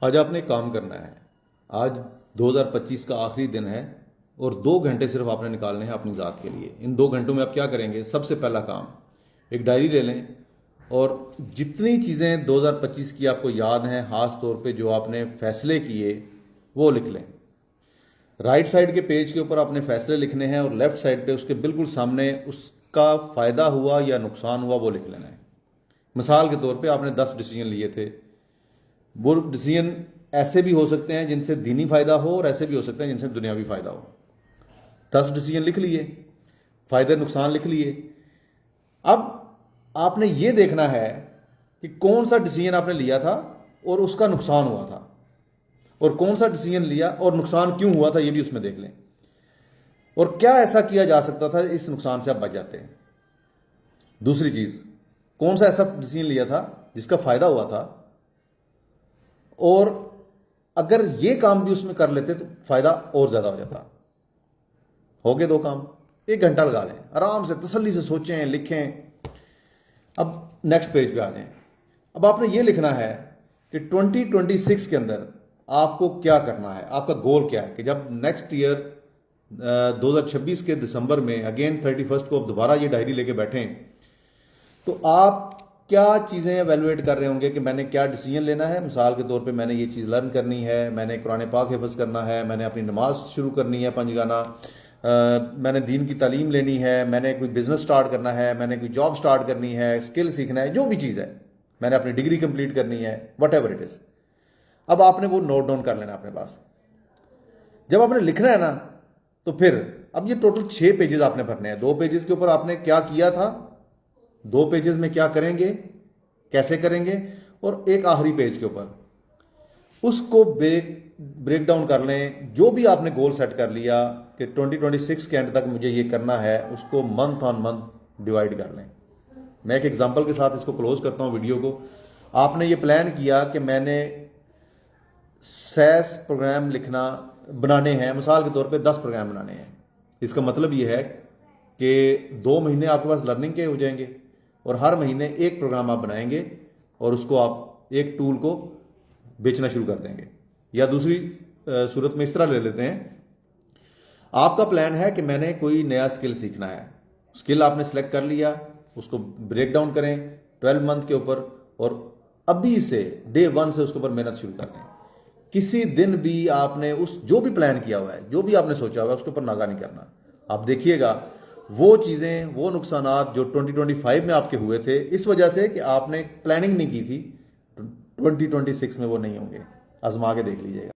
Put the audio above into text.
आज आपने एक काम करना है। आज 2025 का आखिरी दिन है और 2 घंटे सिर्फ आपने निकालने हैं अपनी ज़ात के लिए। इन 2 घंटों में आप क्या करेंगे? सबसे पहला काम, एक डायरी ले लें और जितनी चीज़ें 2025 की आपको याद हैं, ख़ास तौर पे जो आपने फैसले किए, वो लिख लें। राइट साइड के पेज के ऊपर आपने फैसले लिखने हैं और लेफ्ट साइड पे उसके बिल्कुल सामने उसका फ़ायदा हुआ या नुकसान हुआ वो लिख लेना है। मिसाल के तौर पे आपने 10 डिसीजन लिए थे। वो डिसीजन ऐसे भी हो सकते हैं जिनसे दीनी फायदा हो और ऐसे भी हो सकते हैं जिनसे दुनियावी फायदा हो। 10 डिसीजन लिख लिए, फायदे नुकसान लिख लिए। अब आपने ये देखना है कि कौन सा डिसीजन आपने लिया था और उसका नुकसान हुआ था, और कौन सा डिसीजन लिया और नुकसान क्यों हुआ था ये भी उसमें देख लें, और क्या ऐसा किया जा सकता था इस नुकसान से आप बच जाते हैं। दूसरी चीज, कौन सा ऐसा डिसीजन लिया था जिसका फायदा हुआ था, और अगर ये काम भी उसमें कर लेते तो फायदा और ज्यादा हो जाता। हो गए 2 काम। 1 घंटा लगा लें, आराम से तसल्ली से सोचें, लिखें। अब नेक्स्ट पेज पे आ जाएं। अब आपने ये लिखना है कि 2026 के अंदर आपको क्या करना है, आपका गोल क्या है, कि जब नेक्स्ट ईयर 2026 के दिसंबर में अगेन 31 को अब दोबारा ये डायरी लेके बैठें तो आप क्या चीज़ें एवेलुएट कर रहे होंगे कि मैंने क्या डिसीजन लेना है। मिसाल के तौर पे मैंने ये चीज़ लर्न करनी है, मैंने कुरान पाक हिफ्ज़ करना है, मैंने अपनी नमाज शुरू करनी है 5 गाना, मैंने दीन की तालीम लेनी है, मैंने कोई बिज़नेस स्टार्ट करना है, मैंने कोई जॉब स्टार्ट करनी है, स्किल सीखना है, जो भी चीज़ है, मैंने अपनी डिग्री कंप्लीट करनी है, वट एवर इट इज़। अब आपने वो नोट डाउन कर लेना अपने पास। जब आपने लिखना है ना, तो फिर अब ये टोटल 6 पेजेस आपने भरने हैं। 2 पेजेस के ऊपर आपने क्या किया था, 2 पेजेस में क्या करेंगे, कैसे करेंगे, और एक आखिरी पेज के ऊपर उसको ब्रेक डाउन कर लें। जो भी आपने गोल सेट कर लिया कि 2026 के एंड तक मुझे ये करना है, उसको मंथ ऑन मंथ डिवाइड कर लें। मैं एक एग्जांपल के साथ इसको क्लोज करता हूँ वीडियो को। आपने ये प्लान किया कि मैंने सैस प्रोग्राम बनाने हैं, मिसाल के तौर पे 10 प्रोग्राम बनाने हैं। इसका मतलब ये है कि 2 महीने आपके पास लर्निंग के हो जाएंगे और हर महीने एक प्रोग्राम आप बनाएंगे और उसको आप एक टूल को बेचना शुरू कर देंगे। या दूसरी सूरत में इस तरह ले लेते हैं, आपका प्लान है कि मैंने कोई नया स्किल सीखना है। स्किल आपने सेलेक्ट कर लिया, उसको ब्रेक डाउन करें 12 मंथ के ऊपर और अभी से डे 1 से उसके ऊपर मेहनत शुरू कर दें। किसी दिन भी आपने उस जो भी प्लान किया हुआ है, जो भी आपने सोचा हुआ है, उसके ऊपर नागा नहीं करना। आप देखिएगा वो चीज़ें, वो नुकसानात जो 2025 में आपके हुए थे इस वजह से कि आपने प्लानिंग नहीं की थी, 2026 में वो नहीं होंगे। आजमा के देख लीजिएगा।